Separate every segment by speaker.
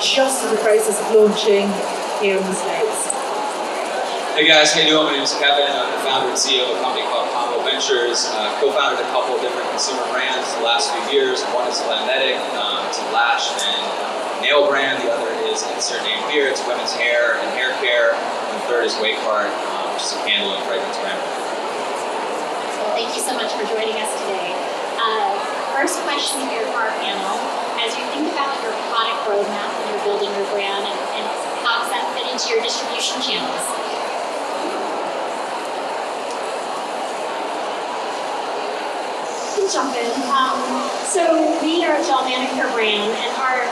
Speaker 1: just in the process of launching here in the States.
Speaker 2: Hey guys, how you doing? My name is Kevin. I'm the founder and CEO of a company called Ventures. Co-founded a couple of different consumer brands the last few years. One is Glamnetic, it's a lash and nail brand. The other is insert name here. It's women's hair and hair care. And the third is Waycart, which is a candle and fragrance brand.
Speaker 3: Well, thank you so much for joining us today. First question here for our panel. As you think about your product roadmap when you're building your brand, and how does that fit into your distribution channels? Jump in. So we are a gel manicure brand, and our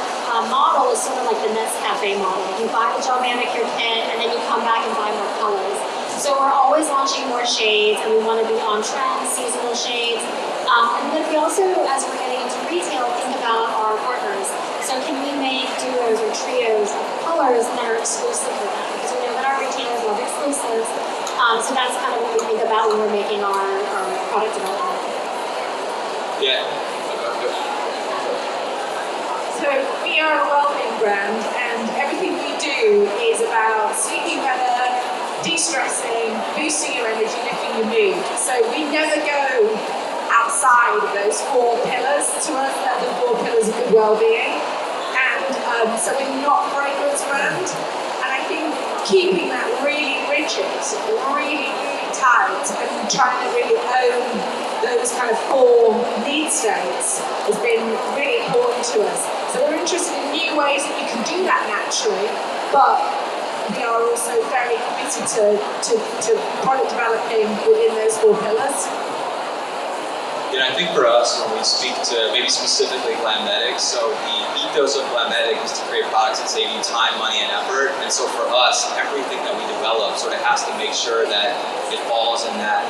Speaker 3: model is sort of like the Nescafe model. You buy the gel manicure kit, and then you come back and buy more colors. So we're always launching more shades, and we want to be on trend, seasonal shades. And then we also, as we're getting into retail, think about our partners. So can we make duos or trios of colors that are exclusive for them? Because we know that our retailers love exclusives. So that's kind of what we think about when we're making our product development.
Speaker 2: Yeah.
Speaker 1: So we are a well-being brand, and everything we do is about sleeping better, de-stressing, boosting your energy, lifting your mood. So we never go outside of those 4 pillars. To us, they're the 4 pillars of good well-being. And so we're not a fragrance brand. And I think keeping that really rigid, really tight, and trying to really own those kind of 4 need states has been really important to us. So we're interested in new ways that you can do that naturally, but we are also very committed to product developing within those 4 pillars.
Speaker 2: Yeah, I think for us, when we speak to maybe specifically Glamnetic, so the ethos of Glamnetic is to create products that save you time, money, and effort. And so for us, everything that we develop sort of has to make sure that it falls in that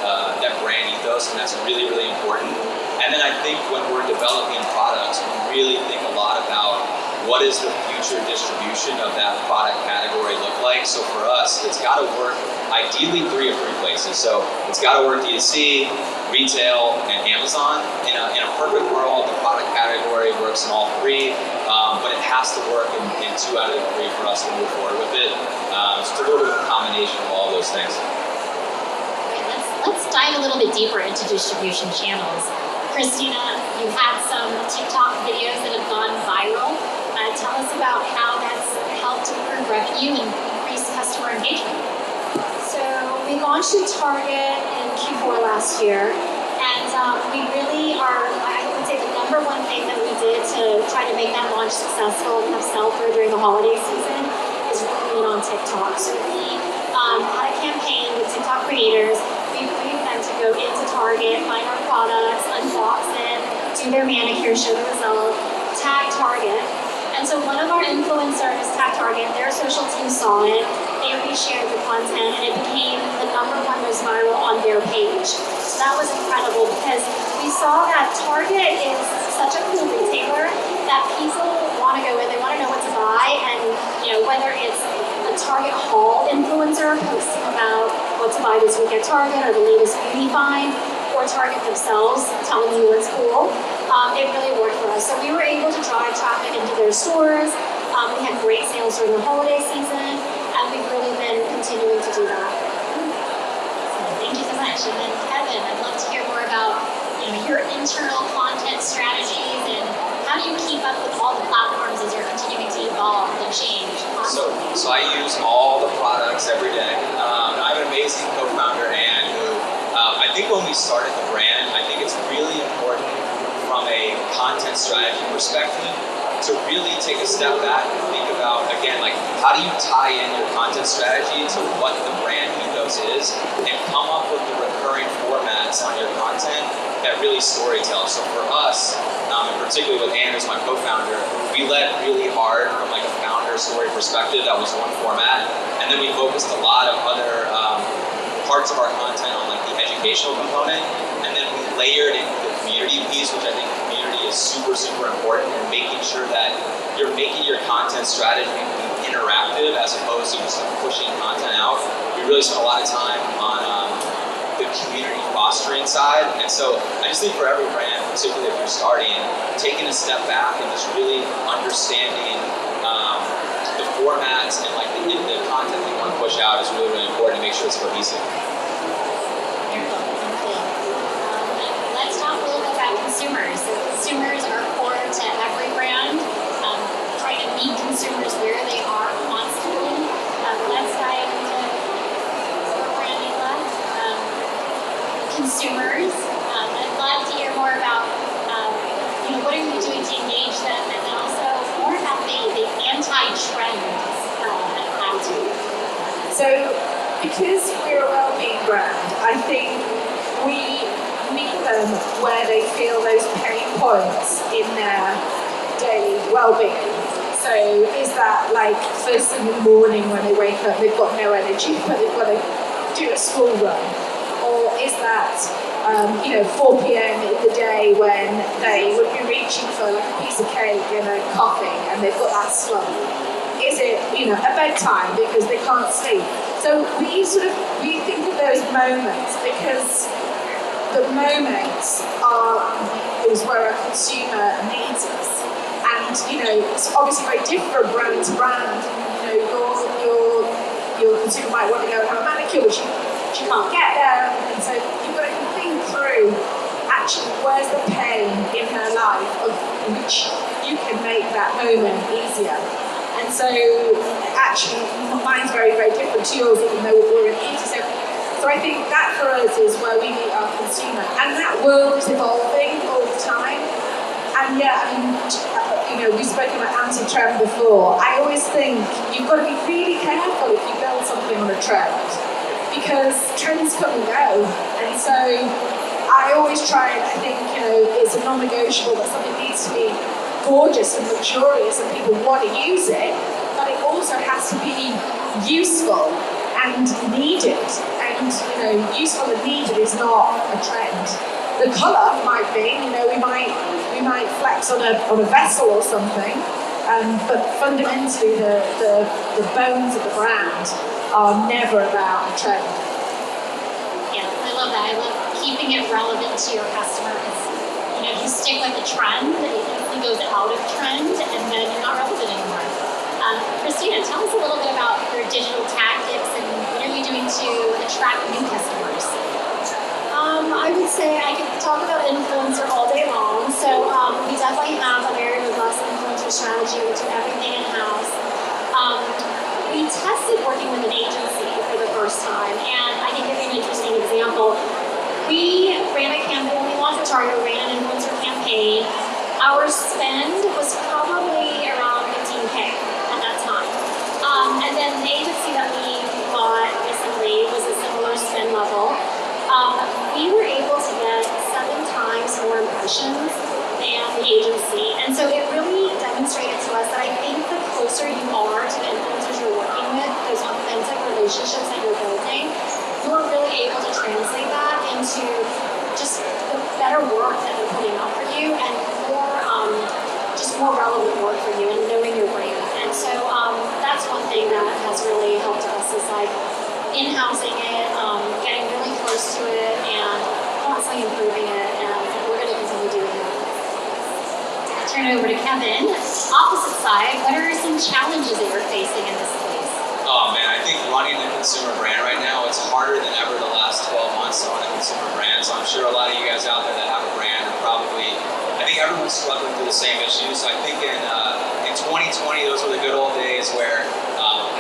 Speaker 2: brand ethos, and that's really, really important. And then I think when we're developing products, we really think a lot about what is the future distribution of that product category look like. So for us, it's got to work ideally 3 of 3 places. So it's got to work D2C, retail, and Amazon. In a perfect world, the product category works in all 3, but it has to work in 2 out of the 3 for us to move forward with it. So it's a little bit of a combination of all those things.
Speaker 3: Let's dive a little bit deeper into distribution channels. Christina, you've had some TikTok videos that have gone viral. Tell us about how that's helped improve revenue and increase customer engagement.
Speaker 4: So we launched at Target in Q4 last year, and we really are, I would say the #1 thing that we did to try to make that launch successful and have sell-through during the holiday season is really on TikTok. So we had a campaign with TikTok creators. We briefed them to go into Target, find our products, unbox it, do their manicure, show the result, tag Target. And so one of our influencers tagged Target, their social team saw it, they reshared the content, and it became the #1 most viral on their page. So that was incredible because we saw that Target is such a cool retailer that people want to go in, they want to know what to buy, and whether it's a Target haul influencer posting about what to buy this week at Target or the latest beauty find, or Target themselves telling you what's cool. It really worked for us. So we were able to drive traffic into their stores. We had great sales during the holiday season, and we've really been continuing to do that.
Speaker 3: Thank you so much. And then Kevin, I'd love to hear more about your internal content strategies, and how do you keep up with all the platforms as you're continuing to evolve and change?
Speaker 2: So I use all the products every day. I have an amazing co-founder, Anne, who I think when we started the brand, I think it's really important from a content strategy perspective to really take a step back and think about, again, like how do you tie in your content strategy to what the brand ethos is, and come up with the recurring formats on your content that really storytell. So for us, and particularly with Anne as my co-founder, we led really hard from like a founder story perspective. That was one format, and then we focused a lot of other parts of our content on like the educational component, and then we layered in the community piece, which I think community is super, super important, and making sure that you're making your content strategy interactive as opposed to just pushing content out. We really spent a lot of time on the community fostering side, and so I just think for every brand, particularly if you're starting, taking a step back and just really understanding formats and like the content that you want to push out is really, really important to make sure it's cohesive.
Speaker 3: Let's talk a little bit about consumers. So consumers are core to every brand. Trying to meet consumers where they are constantly. Let's dive into your brand, Nicola. Consumers. I'd love to hear more about what are you doing to engage them, and then also more about the anti-trend attitude.
Speaker 1: So, because we're a well-being brand, I think we meet them where they feel those pain points in their daily well-being. So, is that like first thing in the morning when they wake up, they've got no energy, but they've got to do a school run? Or is that 4 p.m. in the day when they would be reaching for like a piece of cake and a coffee and they've got that slump? Is it, a bedtime because they can't sleep? So we think of those moments because the moments is where a consumer needs us. And, it's obviously very different brand to brand. Your consumer might want to go and have a manicure, which you can't get there. And so you've got to think through actually where's the pain in her life of which you can make that moment easier. And so actually mine's very, very different to yours, even though we're in beauty. So I think that for us is where we meet our consumer. And that world is evolving all the time. And we've spoken about anti-trend before. I always think you've got to be really careful if you build something on a trend, because trends come and go. And so I always try and I think, it's a non-negotiable that something needs to be gorgeous and luxurious and people want to use it, but it also has to be useful and needed. And, useful and needed is not a trend. The colour might be, we might flex on a vessel or something, but fundamentally the bones of the brand are never about a trend.
Speaker 3: Yeah, I love that. I love keeping it relevant to your customer. If you stick with the trend, it easily goes out of trend, and then you're not relevant anymore. Christina, tell us a little bit about your digital tactics and what are you doing to attract new customers?
Speaker 4: I would say I could talk about influencer all day long. So we definitely have a very robust influencer strategy. We do everything in-house. We tested working with an agency for the first time, and I can give you an interesting example. We ran a campaign, when we launched Target, we ran an influencer campaign. Our spend was probably around 15K at that time. And then the agency that we bought recently was a similar spend level. We were able to get 7 times more impressions than the agency. And so it really demonstrated to us that I think the closer you are to the influencers you're working with, those authentic relationships that you're building, you're really able to translate that into just the better work that they're putting out for you and more relevant work for you and knowing your brand. And so that's one thing that has really helped us is like in-housing it, getting really close to it, and constantly improving it, and we're going to continue doing that.
Speaker 3: I'll turn it over to Kevin. Opposite side, what are some challenges that you're facing in this space?
Speaker 2: Oh man, I think running a consumer brand right now, it's harder than ever the last 12 months to run a consumer brand. So I'm sure a lot of you guys out there that have a brand are probably, I think everyone's struggling through the same issues. So I think in 2020, those were the good old days where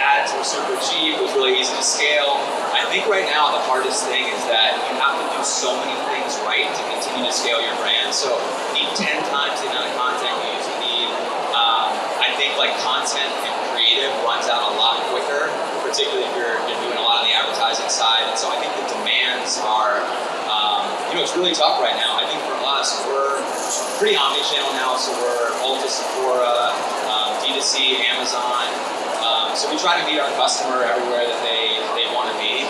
Speaker 2: ads were super cheap, it was really easy to scale. I think right now the hardest thing is that you have to do so many things right to continue to scale your brand. So you need 10 times the amount of content you usually need. I think like content and creative runs out a lot quicker, particularly if you're doing a lot on the advertising side. And so I think the demands are, it's really tough right now. I think for us, we're pretty omni-channel now, so we're Ulta, Sephora, D2C, Amazon. So we try to meet our customer everywhere that they want to be.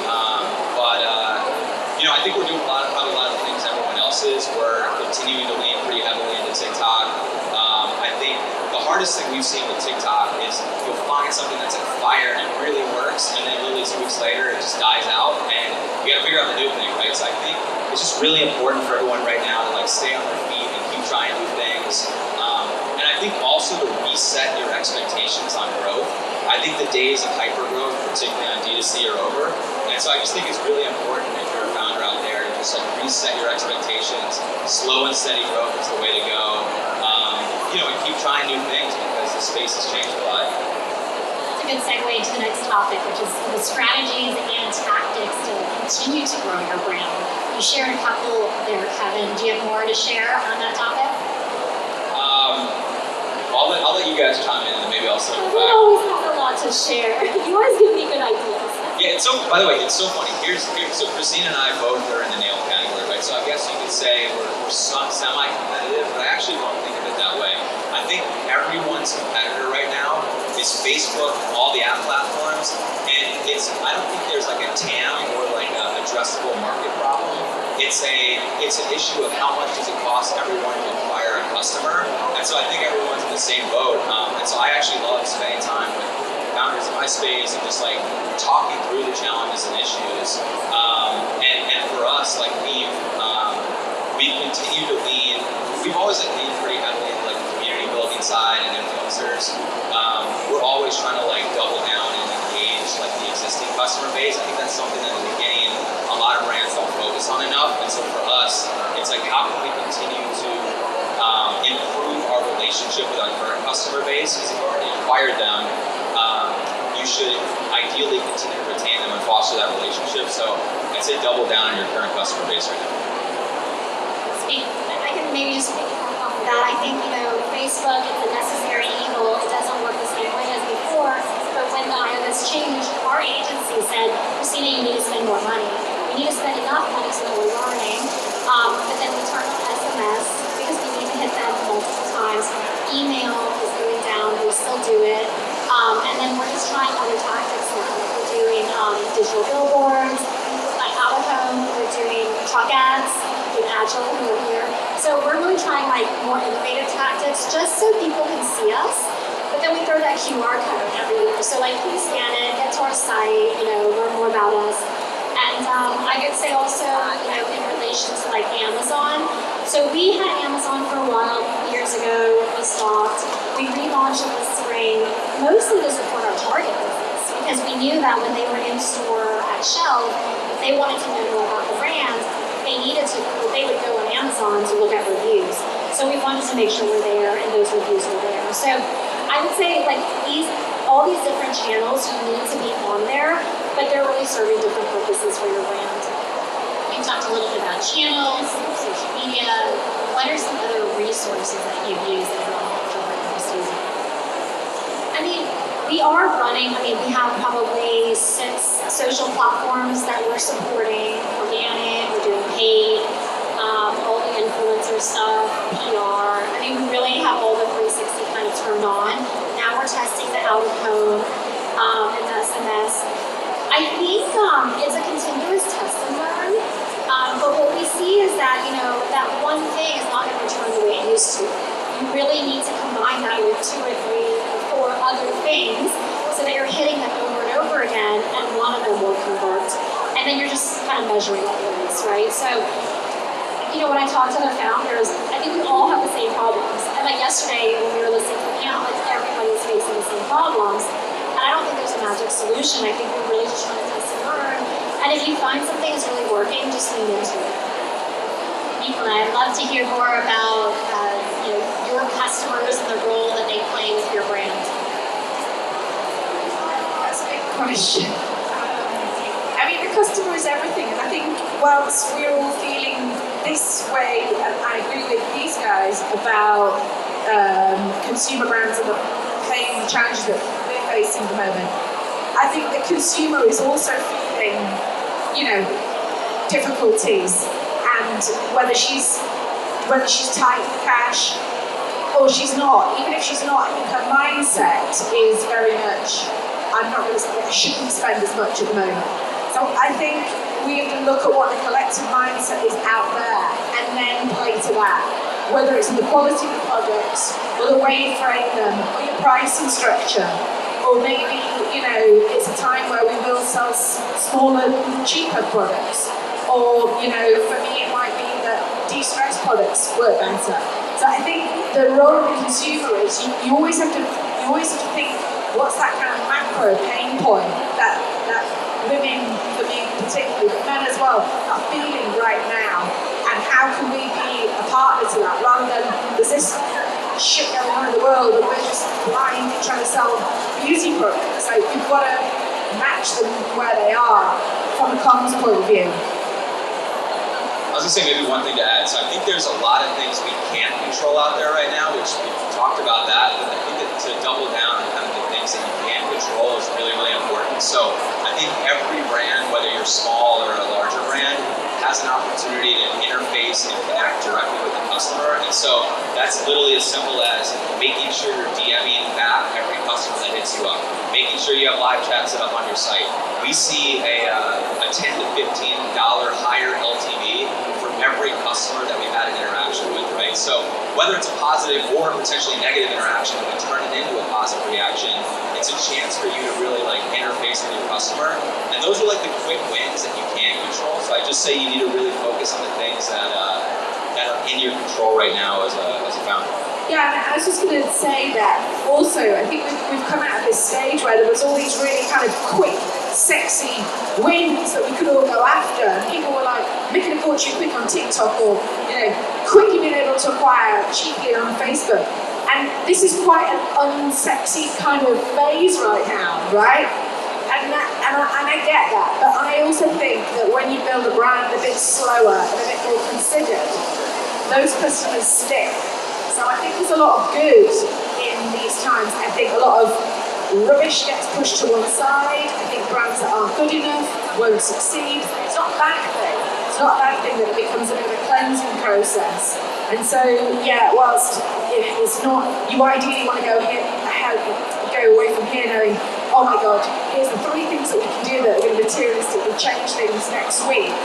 Speaker 2: I think we're doing probably a lot of the things everyone else is. We're continuing to lean pretty heavily into TikTok. I think the hardest thing we've seen with TikTok is you'll find something that's like fire and it really works, and then literally 2 weeks later it just dies out, and you got to figure out the new thing, right? So I think it's just really important for everyone right now to like stay on their feet and keep trying new things. And I think also to reset your expectations on growth. I think the days of hypergrowth, particularly on D2C, are over. And so I just think it's really important if you're a founder out there to just like reset your expectations. Slow and steady growth is the way to go. And keep trying new things because the space has changed a lot.
Speaker 3: That's a good segue to the next topic, which is the strategies and tactics to continue to grow your brand. You shared a couple there, Kevin. Do you have more to share on that topic?
Speaker 2: I'll let you guys chime in and then maybe I'll circle
Speaker 3: We
Speaker 2: back.
Speaker 3: always have a lot to share. You always give me good ideas.
Speaker 2: Yeah, by the way, it's so funny. So Christina and I both are in the nail category, right? So I guess you could say we're semi-competitive, but I actually don't think of it that way. I think everyone's competitor right now is Facebook, all the app platforms, and I don't think there's like a TAM or like an addressable market problem. It's an issue of how much does it cost everyone to acquire a customer, and so I think everyone's in the same boat. And so I actually love spending time with founders in my space and just like talking through the challenges and issues. And for us, like we've continued to lean. We've always like leaned pretty heavily into like the community building side and influencers. We're always trying to like double down and engage like the existing customer base. I think that's something that in the beginning a lot of brands don't focus on enough. And so for us, it's like how can we continue to improve our relationship with our current customer base? Because if you've already acquired them, you should ideally continue to retain them and foster that relationship. So I'd say double down on your current customer base right now.
Speaker 3: I can maybe just piggyback off of that. I think, Facebook is a necessary evil. It doesn't work the same way as before. But when the iOS changed, our agency said, Christina, you need to spend more money. You need to spend enough money so that we're learning. But then we turned on SMS because we need to hit them multiple times. Email is going down. We still do it. And then we're just trying other tactics now. We're doing digital billboards, like out of home. We're doing truck ads, doing Agile over here. So we're really trying like more innovative tactics just so people can see us. But then we throw that QR code everywhere. So like please scan it, get to our site, learn more about us. And I could say also, in relation to like Amazon. So we had Amazon for a while, years ago, we stopped. We relaunched it this spring, mostly to support our Target business, because we knew that when they were in store at shelf, if they wanted to know more about the brand, they would go on Amazon to look at reviews. So we wanted to make sure we're there and those reviews were there. So I would say like all these different channels, you need to be on there, but they're really serving different purposes for your brand. You talked a little bit about channels, social media. What are some other resources that you've used that are on your brand? We have probably 6 social platforms that we're supporting. Organic, we're doing paid, all the influencer stuff, PR. We really have all the 360 kind of turned on. Now we're testing the out of home and the SMS. I think it's a continuous test and learn. But what we see is that, that one thing is not going to return the way it used to. You really need to combine that with 2 or 3 or 4 other things so that you're hitting them over and over again and one of them will convert. And then you're just kind of measuring evidence, right? So, when I talk to other founders, I think we all have the same problems. And like yesterday when we were listening to the panel, everybody's facing the same problems. And I don't think there's a magic solution. I think we're really just trying to test and learn. And if you find something is really working, just lean into it. Nicola, I'd love to hear more about your customers and the role that they play with your brand.
Speaker 1: That's a big question. The customer is everything, and I think whilst we're all feeling this way, and I agree with these guys about consumer brands and the pain and challenges that they're facing at the moment, I think the consumer is also feeling, difficulties, and whether she's tight for cash or she's not. Even if she's not, I think her mindset is very much, I shouldn't spend as much at the moment. So I think we have to look at what the collective mindset is out there and then play to that. Whether it's in the quality of the products, or the way you frame them, or your pricing structure, or maybe, it's a time where we will sell smaller, cheaper products. Or, for me it might be that de-stress products work better. So I think the role of the consumer is you always have to think what's that kind of macro pain point that women, for me particularly, but men as well, are feeling right now, and how can we be a partner to that, rather than there's this shit going on in the world and we're just blindly trying to sell beauty products. So we've got to match them where they are from a comms point of view.
Speaker 2: I was gonna say maybe one thing to add. So I think there's a lot of things we can't control out there right now, which we've talked about that, but I think that to double down on kind of the things that you can control is really, really important. So I think every brand, whether you're small or a larger brand, has an opportunity to interface and connect directly with the customer. And so that's literally as simple as making sure you're DMing back every customer that hits you up, making sure you have live chat set up on your site. We see a $10 to $15 higher LTV for every customer that we've had an interaction with, right? So whether it's a positive or potentially negative interaction, if we turn it into a positive reaction, it's a chance for you to really like interface with your customer. And those are like the quick wins that you can control. So I just say you need to really focus on the things that are in your control right now as a founder.
Speaker 1: Yeah, and I was just going to say that also, I think we've come out of this stage where there was all these really kind of quick, sexy wins that we could all go after. And people were like making a fortune quick on TikTok, or quickly being able to acquire cheaply on Facebook. And this is quite an unsexy kind of phase right now, right? And I get that, but I also think that when you build a brand a bit slower and a bit more considered, those customers stick. So I think there's a lot of good in these times. I think a lot of rubbish gets pushed to one side. I think brands that aren't good enough won't succeed. It's not a bad thing. It's not a bad thing that it becomes a bit of a cleansing process. And so, yeah, whilst it's not, you ideally want to go away from here knowing, oh my God, here's the 3 things that we can do that are going to materialistically change things next week.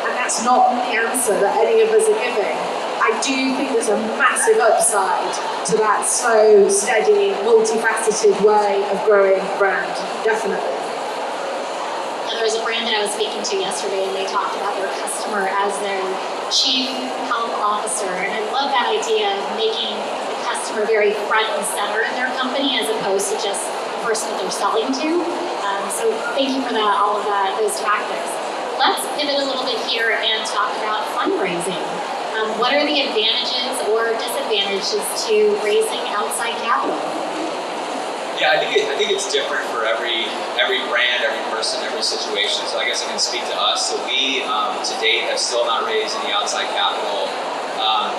Speaker 1: And that's not the answer that any of us are giving. I do think there's a massive upside to that slow, steady, multifaceted way of growing a brand, definitely.
Speaker 3: And there was a brand that I was speaking to yesterday, and they talked about their customer as their chief health officer. And I love that idea of making the customer very front and center in their company, as opposed to just the person that they're selling to. So thank you for that, all of those tactics. Let's pivot a little bit here and talk about fundraising. What are the advantages or disadvantages to raising outside capital?
Speaker 2: Yeah, I think it's different for every brand, every person, every situation. So I guess I can speak to us. So we, to date, have still not raised any outside capital.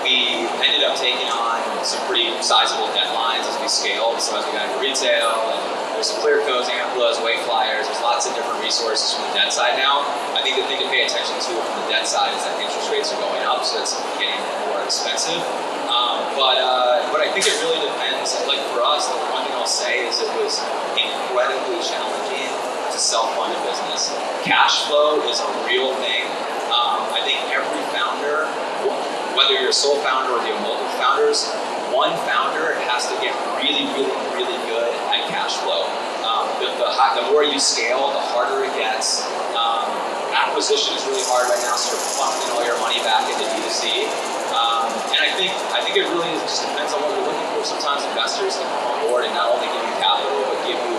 Speaker 2: We ended up taking on some pretty sizable deadlines as we scaled. So as we got into retail, and there's some clear codes, ampoules, weight flyers. There's lots of different resources from the debt side now. I think the thing to pay attention to from the debt side is that interest rates are going up, so it's getting more expensive. But I think it really depends. Like for us, the one thing I'll say is it was incredibly challenging to self-fund a business. Cash flow is a real thing. I think every founder, whether you're a sole founder or the multiple founders, one founder has to get really, really, really good at cash flow. The more you scale, the harder it gets. Acquisition is really hard right now, so you're funneling all your money back into D2C. And I think it really just depends on what you're looking for. Sometimes investors can come on board and not only give you capital, but give you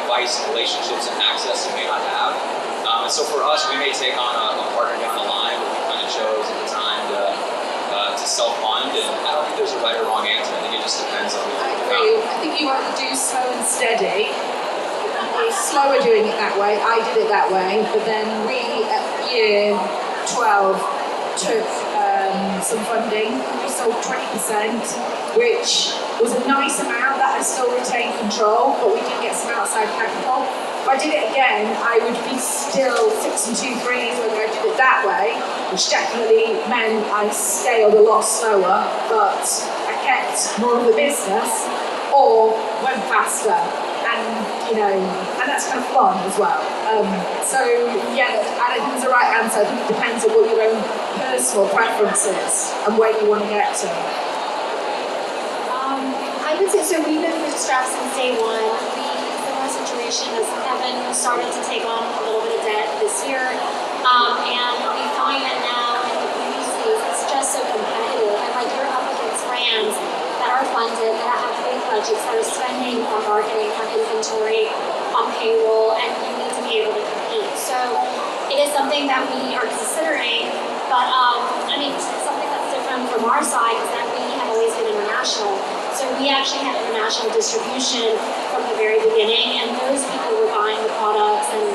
Speaker 2: advice, relationships, and access you may not have. And so for us, we may take on a partner down the line, but we kind of chose at the time to self-fund, and I don't think there's a right or wrong answer. I think it just depends on what you're
Speaker 1: I agree. I think you want to do slow and steady. We're slower doing it that way. I did it that way, but then we at year 12 took some funding. We sold 20%, which was a nice amount that I still retained control, but we did get some outside capital. If I did it again, I would be still 6 2 3s whether I did it that way, which definitely meant I scaled a lot slower, but I kept more of the business or went faster. And that's kind of fun as well. So yeah, I don't think there's a right answer. I think it depends on what your own personal preference is and where you want to get to.
Speaker 4: I would say, so we've been with Staf since day one. Our situation is Evan started to take on a little bit of debt this year, and we find that now in the beauty space it's just so competitive, and like you're up against brands that are funded, that have big budgets, that are spending on marketing
Speaker 3: something that we are considering, but I mean, something that's different from our side is that we have always been international. So we actually had international distribution from the very beginning, and those people were buying the products and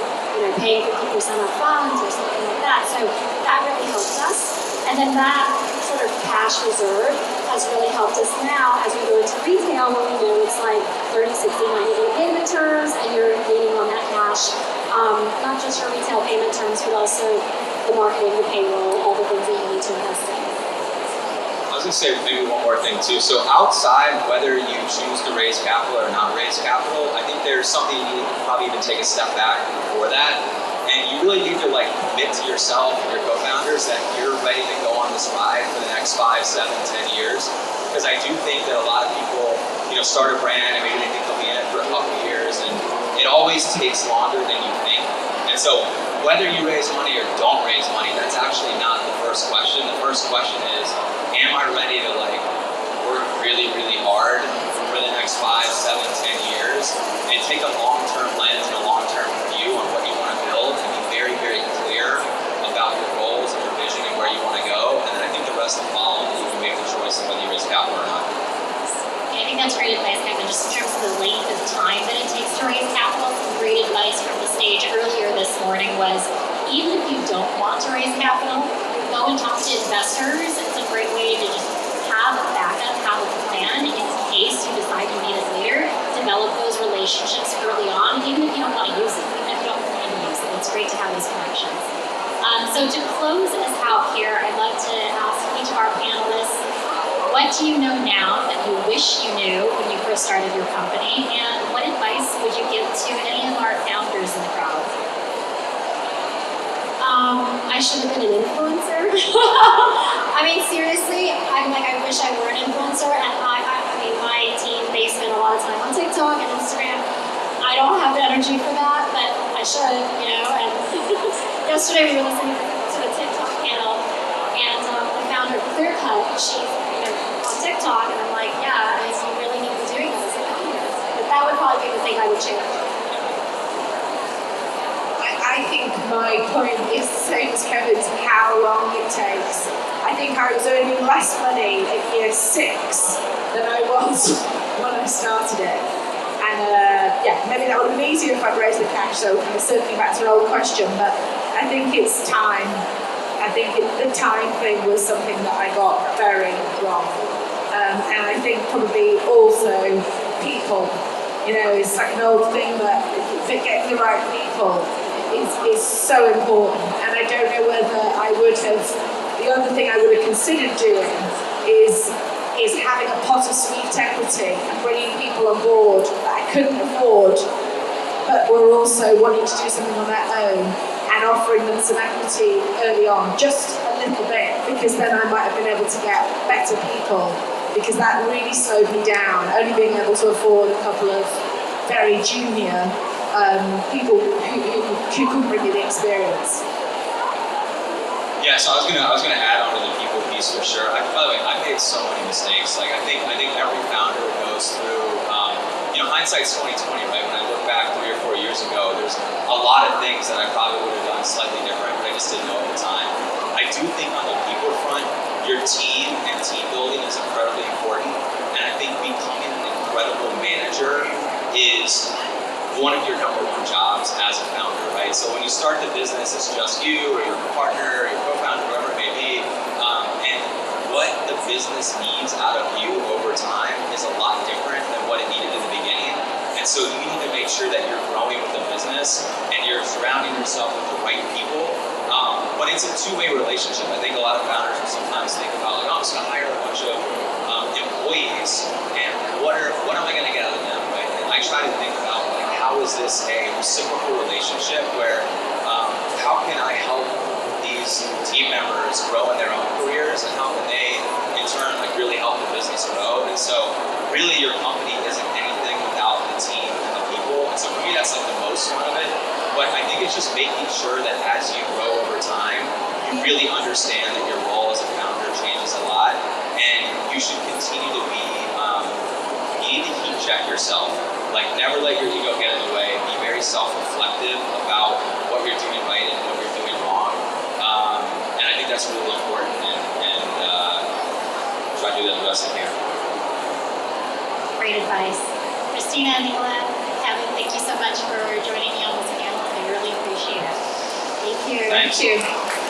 Speaker 3: paying 50% up front or something like that. So that really helped us. And then that sort of cash reserve has really helped us now as we go into retail, where we know it's like 30, 60, 90-day payment terms, and you're leaning on that cash. Not just your retail payment terms, but also the marketing, the payroll, all the things that you need to invest in.
Speaker 2: I was going to say maybe one more thing too. So outside whether you choose to raise capital or not raise capital, I think there's something you need to probably even take a step back before that. And you really need to commit to yourself and your co-founders that you're ready to go on this ride for the next 5, 7, 10 years. Because I do think that a lot of people, start a brand and maybe they think they'll be in it for a couple of years, and it always takes longer than you think. And so whether you raise money or don't raise money, that's actually not the first question. The first question is, am I ready to work really, really hard for the next 5, 7, 10 years and take a long-term lens and a long-term view on what you want to build and be very, very clear about your goals and your vision and where you want to go. And then I think the rest will follow and you can make the choice of whether you raise capital or not.
Speaker 4: I think that's great advice, Kevin, just in terms of the length of time that it takes to raise capital. Some great advice from the stage earlier this morning was, even if you don't want to raise capital, go and talk to investors. It's a great way to just have a backup, have a plan in case you decide you need it later. Develop those relationships early on, even if you don't want to use it, even if you don't plan to use it. It's great to have those connections. So to close us out here, I'd like to ask each of our panelists, what do you know now that you wish you knew when you first started your company, and what advice would you give to any of our founders in the crowd?
Speaker 3: I should have been an influencer. I mean, seriously, I wish I were an influencer, and I mean, my team, they spend a lot of time on TikTok and Instagram. I don't have the energy for that, but I should, and yesterday we were listening to the TikTok panel, and the founder of Clearcut, she's on TikTok, and I'm like, yeah, you really need to be doing this as a founder. But that would probably be the thing I would change.
Speaker 1: I think my point is the same as Kevin's, how long it takes. I think I was earning less money at year 6 than I was when I started it. And maybe that would have been easier if I'd raised the cash, so circling back to an old question, but I think it's time. I think the time thing was something that I got very wrong. And I think probably also people, it's like an old thing that getting the right people is so important. And I don't know whether I would have, the other thing I would have considered doing is having a pot of sweet equity and bringing people on board that I couldn't afford, but were also wanting to do something on their own, and offering them some equity early on, just a little bit, because then I might have been able to get better people, because that really slowed me down, only being able to afford a couple of very junior people who couldn't bring me the experience.
Speaker 2: Yeah, so I was gonna add on to the people piece for sure. By the way, I made so many mistakes. I think every founder goes through. Hindsight's 20/20, right? When I look back 3 or 4 years ago, there's a lot of things that I probably would have done slightly different, but I just didn't know at the time. I do think on the people front, your team and team building is incredibly important, and I think becoming an incredible manager is one of your #1 jobs as a founder, right? So when you start the business, it's just you or your partner or your co-founder, whoever it may be, and what the business needs out of you over time is a lot different than what it needed in the beginning. And so you need to make sure that you're growing with the business and you're surrounding yourself with the right people. But it's a two-way relationship. I think a lot of founders will sometimes think about I'm just gonna hire a bunch of employees and what am I gonna get out of them, right? And I try to think about how is this a reciprocal relationship where how can I help these team members grow in their own careers, and how can they in turn really help the business grow? And so really your company isn't anything without the team and the people. And so for me that's the most fun of it. But I think it's just making sure that as you grow over time, you really understand that your role as a founder changes a lot, and you should continue to be you need to heat check yourself. Never let your ego get in the way. Be very self-reflective about what you're doing right and what you're doing wrong. that's really important, and try to do that the best I can.
Speaker 4: Great advice. Christina, Nicola, Kevin, thank you so much for joining me on this panel. I really appreciate it. Thank you.
Speaker 2: Thank
Speaker 1: Thank you.